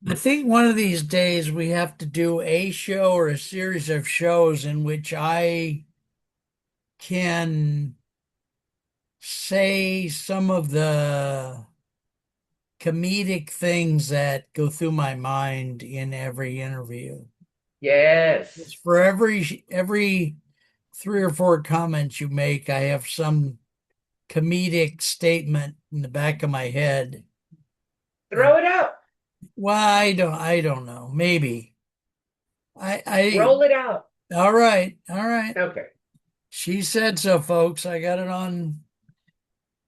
I think one of these days we have to do a show or a series of shows in which I can say some of the comedic things that go through my mind in every interview. It's Yes. for every three or four comments you make, I have some comedic statement in the back of my head that, Throw it out. well, I don't know. Maybe. I Roll it out. all right, all right. Okay. She said so, folks. I got it on.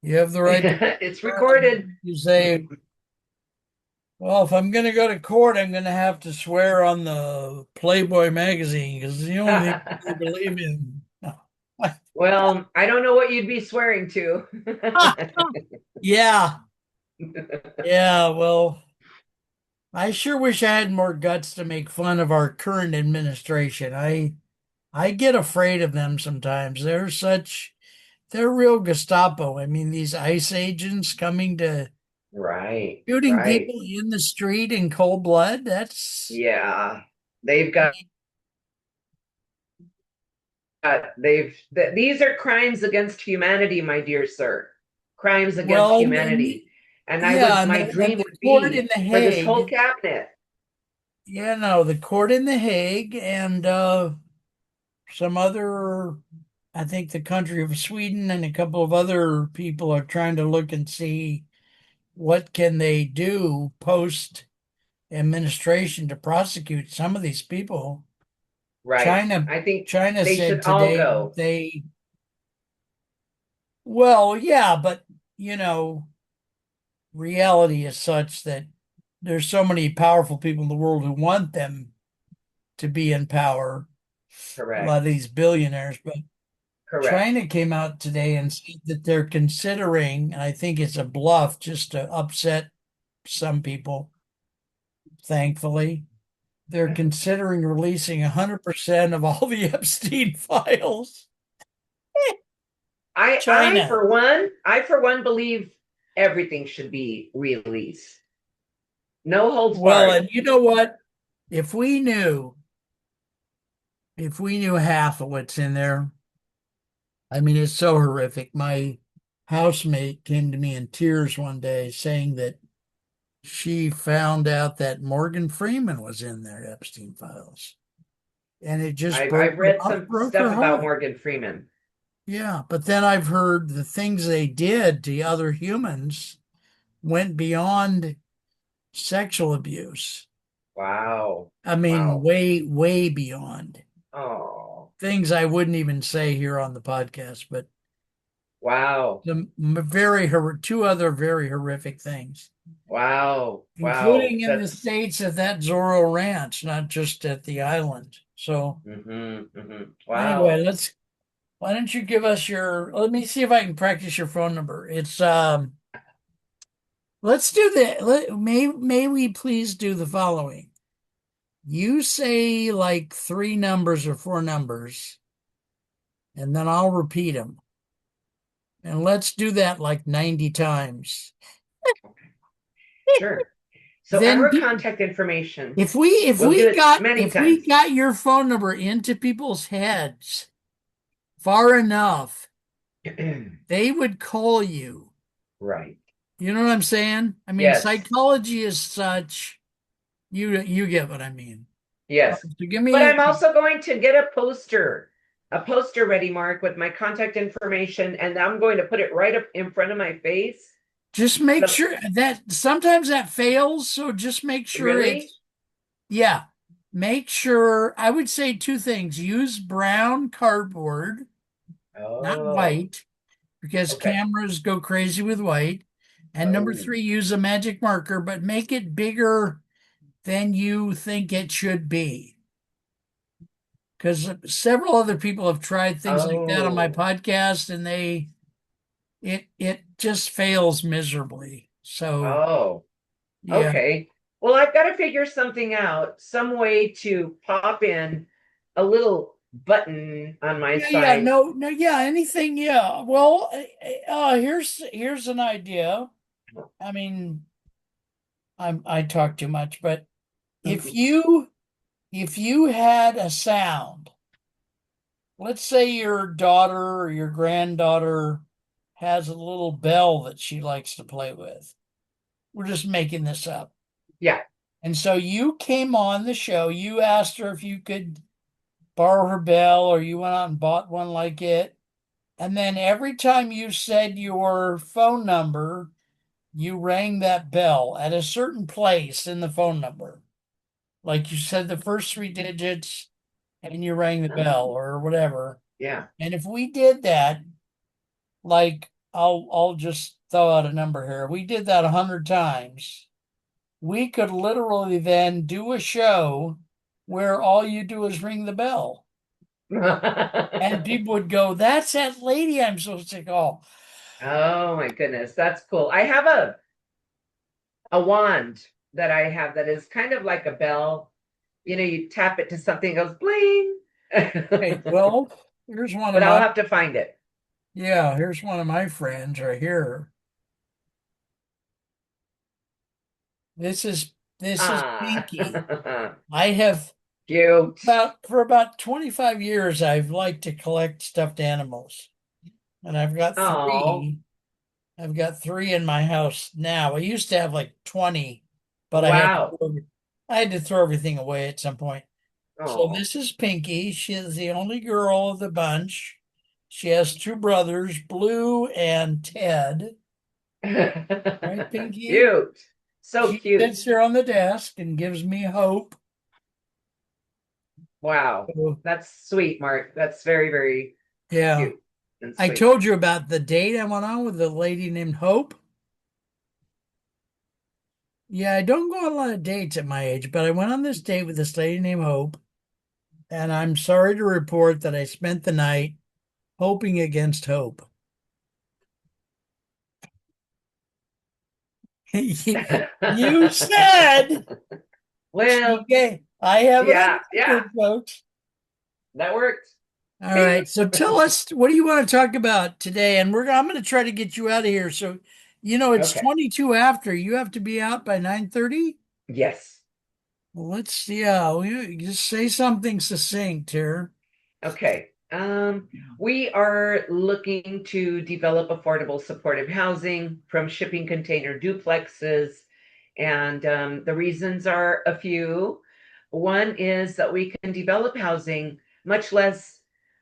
You have the right to It's swear on recorded. me. You say, well, if I'm going to go to court, I'm going to have to swear on the Playboy magazine because it's the only thing I believe in. Well, I don't know what you'd be swearing to. Yeah, yeah. Well, I sure wish I had more guts to make fun of our current administration. I get afraid of them sometimes. They're real Gestapo. I mean, these ICE agents coming to Right, shooting right. people in the street in cold blood. That's, Yeah. They've got these are crimes against humanity, my dear sir. Crimes against well, and humanity. And I yeah, would and my the dream would court in be The for this whole Hague. cabinet. Yeah, no, the court in The Hague and some other, I think the country of Sweden and a couple of other people are trying to look and see what can they do post administration to prosecute some of these people. Right. China I think China they should said all today that go. they, well, yeah, but reality is such that there's so many powerful people in the world who want them to be in power, a lot of Correct. these billionaires. But Correct. China came out today and said that they're considering, and I think it's a bluff just to upset some people, thankfully, they're considering releasing 100% of all the Epstein files. China. I for one believe everything should be released. No holds Well, barred. and you know what? If we knew, if we knew half of what's in there, I mean, it's so horrific. My housemate came to me in tears one day saying that she found out that Morgan Freeman was in their Epstein files. And it just I've read some broke stuff her about heart. Morgan Freeman. Yeah. But then I've heard the things they did to other humans went beyond sexual abuse. Wow. I mean, Wow. way beyond Oh. things I wouldn't even say here on the podcast, but Wow. two other very horrific things, Wow. Wow. including in the That's States at that Zorro Ranch, not just at the island. So anyway, wow. why don't you give us let me see if I can practice your phone number. Let's do may we please do the following. You say like three numbers or four numbers, and then I'll repeat them. And let's do that like 90 times. Sure. So Then our contact information, if we'll do we it got many if we times. got your phone number into people's heads far enough, they would call you. Right. You know what I'm saying? I mean, Yes. psychology is such, you get what I mean. Yes. So give But me I'm also going to get a poster ready, Mark, with my contact information, and I'm going to put it right up in front of my face. just make So, sure that sometimes that fails, so just make sure really? it's, yeah. Make sure, I would say two things. Use brown cardboard, not Oh, white, because okay. cameras go crazy with white. And number Oh, three, use a magic marker, but make it bigger than you think it should be. Because several other people have tried things like that on my oh, podcast, and it just fails miserably. So oh. yeah. Okay. Well, I've got to figure something out, some way to pop in a little button on my Yeah, side. no, yeah, anything, yeah. Well, here's an idea. I mean, I talk too much, but if Mhm. you if you had a sound, let's say your daughter or your granddaughter has a little bell that she likes to play with. We're just making this up. Yeah. And so you came on the show, you asked her if you could borrow her bell, or you went out and bought one like it. And then every time you said your phone number, you rang that bell at a certain place in the phone number. Like you said the first three digits and you rang the bell Oh, or whatever. yeah. And if we did that, like I'll just throw out a number here. We did that 100 times. We could literally then do a show where all you do is ring the bell. And people would go, "That's that lady I'm supposed to call." Oh my goodness, that's cool. I have a wand that I have that is kind of like a bell. You know, you tap it to something, it goes bling. Hey, well, here's one of But I'll my have to find it. yeah, here's one of my friends right here. This is this is Pinky. Ah, I have cute. about 25 years I've liked to collect stuffed animals. And I've got Oh, three. I've got three in my house now. I used to have like 20, but wow. I had to throw everything away at some point. So Oh. this is Pinky. She is the only girl of the bunch. She has two brothers, Blue and Ted. Right, Pinky? Cute. So She cute. sits there on the desk and gives me hope. Wow. So, That's sweet, Mark. That's very, very yeah. cute and I sweet. told you about the date I went on with a lady named Hope. Yeah, I don't go on a lot of dates at my age, but I went on this date with this lady named Hope, and I'm sorry to report that I spent the night hoping against hope. You said Well, I have it on yeah, yeah, record, folks. that worked. All Bing. right, so tell us, what do you want to talk about today? And I'm going to try to get you out of here. So, it's Okay. 22 after. You have to be out by 9:30. Yes. Well, let's see. Yeah, just say something succinct here. Okay. We are looking to develop affordable supportive housing from shipping container duplexes. And the reasons are a few. One is that we can develop housing much less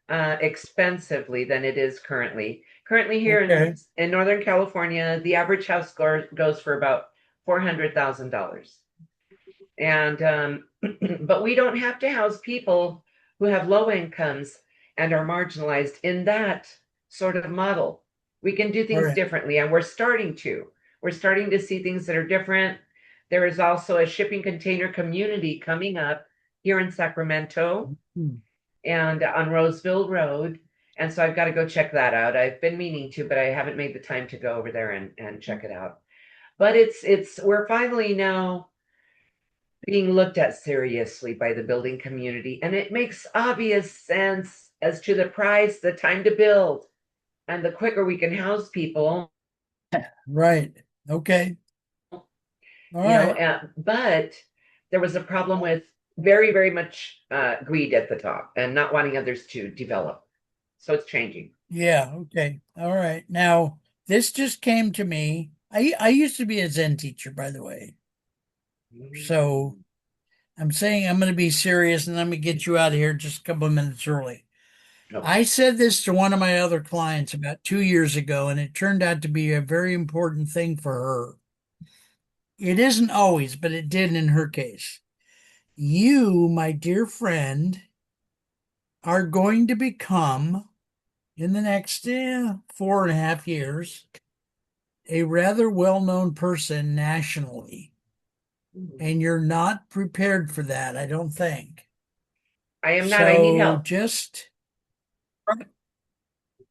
expensively than it is currently. Currently, here Okay. in Northern California, the average house goes for about $400,000. And but we don't have to house people who have low incomes and are marginalized in that sort of model. We can do All things right. differently, and we're starting to see things that are different. There is also a shipping container community coming up here in Sacramento Hmm. and on Roseville Road. And so I've got to go check that out. I've been meaning to, but I haven't made the time to go over there and check it out. But it's we're finally now being looked at seriously by the building community, and it makes obvious sense as to the price, the time to build, and the quicker we can house people, Right. Okay. All you know. right. But there was a problem with very, very much greed at the top and not wanting others to develop. So it's changing. Yeah. Okay. All right. Now, this just came to me. I used to be a Zen teacher, by the way. So Mm. I'm saying I'm going to be serious and I'm going to get you out of here just a couple of minutes early. I Okay. said this to one of my other clients about 2 years ago, and it turned out to be a very important thing for her. It isn't always, but it did in her case. You, my dear friend, are going to become, in the next 4.5 years, a rather well known person nationally. Mm. And you're not prepared for that, I don't think. I am not. I need So help. just,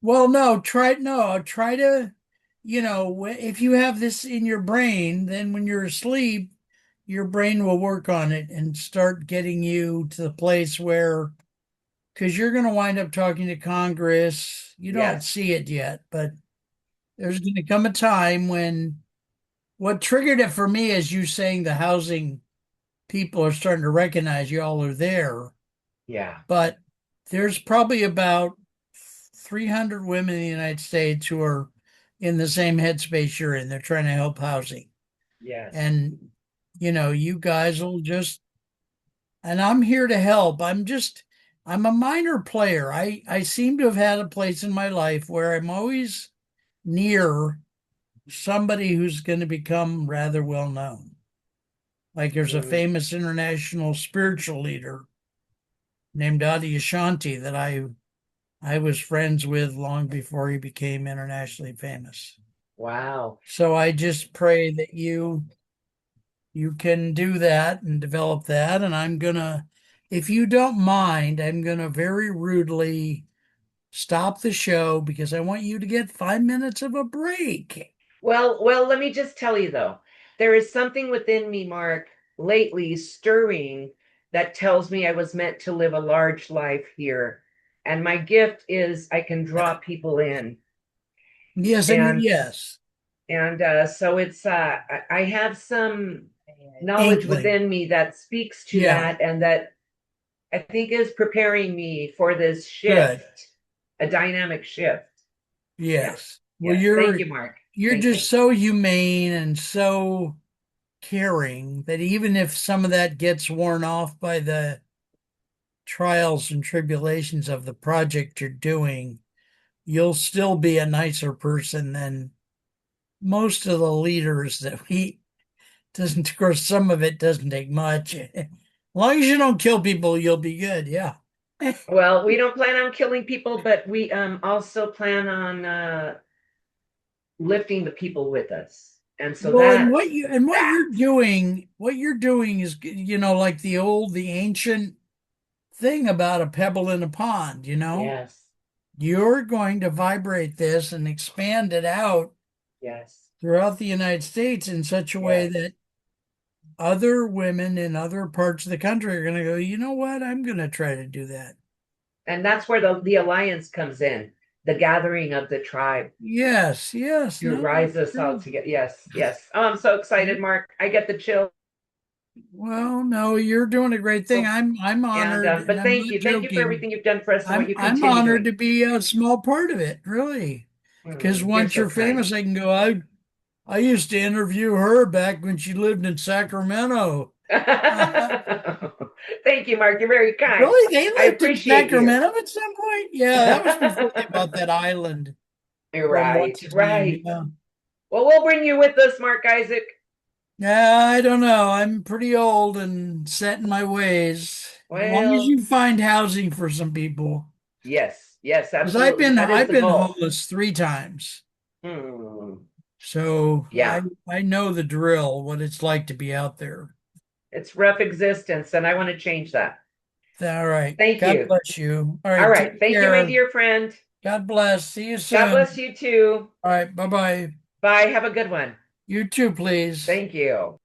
well, try to, if you have this in your brain, then when you're asleep, your brain will work on it and start getting you to the place where, because you're going to wind up talking to Congress. You don't Yes. see it yet, but there's going to come a time when what triggered it for me is you saying the housing people are starting to recognize y'all are there, Yeah. but there's probably about 300 women in the United States who are in the same headspace you're in. They're trying to help housing. Yes. And, you guys will just, and I'm here to help. I'm a minor player. I seem to have had a place in my life where I'm always near somebody who's going to become rather well known. Like there's a Mm, famous international spiritual leader named Adi Ashanti that I was friends with long before he became internationally famous. wow. So I just pray that you can do that and develop that. And if you don't mind, I'm gonna very rudely stop the show because I want you to get 5 minutes of a break. Well, let me just tell you though, there is something within me, Mark, lately stirring that tells me I was meant to live a large life here. And my gift is I can draw people in. Yes, and And yes, so it's I have some knowledge inkling. within me that speaks to Yeah, that and that I think is preparing me for this good. shift, a dynamic shift. Yeah. Yes. Well, Yes. Thank you're you, Mark. you're Thank you. just so humane and so caring that even if some of that gets worn off by the trials and tribulations of the project you're doing, you'll still be a nicer person than most of the leaders that we doesn't, of course, some of it doesn't take much. As long as you don't kill people, you'll be good. Yeah. Well, we don't plan on killing people, but we also plan on lifting the people with us. And so Well, and what you're doing is, like the ancient thing about a pebble in a pond. yes, You're going to vibrate this and expand it out yes, throughout the United States in such a way yes. that other women in other parts of the country are going to go, you know what? I'm going to try to do that. And that's where the alliance comes in, the gathering of the tribe Yes, yes, to no, rise that's us all true. together. Yes, yes. Oh, I'm so excited, Mark. I get the chill. Well, no, you're doing a great thing. I'm And honored, and but I'm not thank you for joking. everything you've done for us and what you I'm continue honored doing. to be a small part of it, really. Because You're once so you're kind. famous, I can go. I used to interview her back when she lived in Sacramento. Thank you, Mark. You're very kind. Really? They I lived in appreciate you. Sacramento at some point? Yeah, that was before they bought that island from what's Right, his name? right. Yeah. Well, we'll bring you with us, Mark Isaac. Yeah, I don't know. I'm pretty old and set in my ways. As long as Well, you find housing for some people. yes, yes, Because absolutely. That is I've the been goal. homeless 3 times. Hmm. So Yeah, I know the drill, what it's like to be out there. it's rough existence, and I want to change that. All right. Thank God you. bless you. All All right, right. take Thank you, my care. dear friend. God bless. See you God bless soon. you too. All right, bye-bye. Bye. Have a good one. You too, please. Thank you.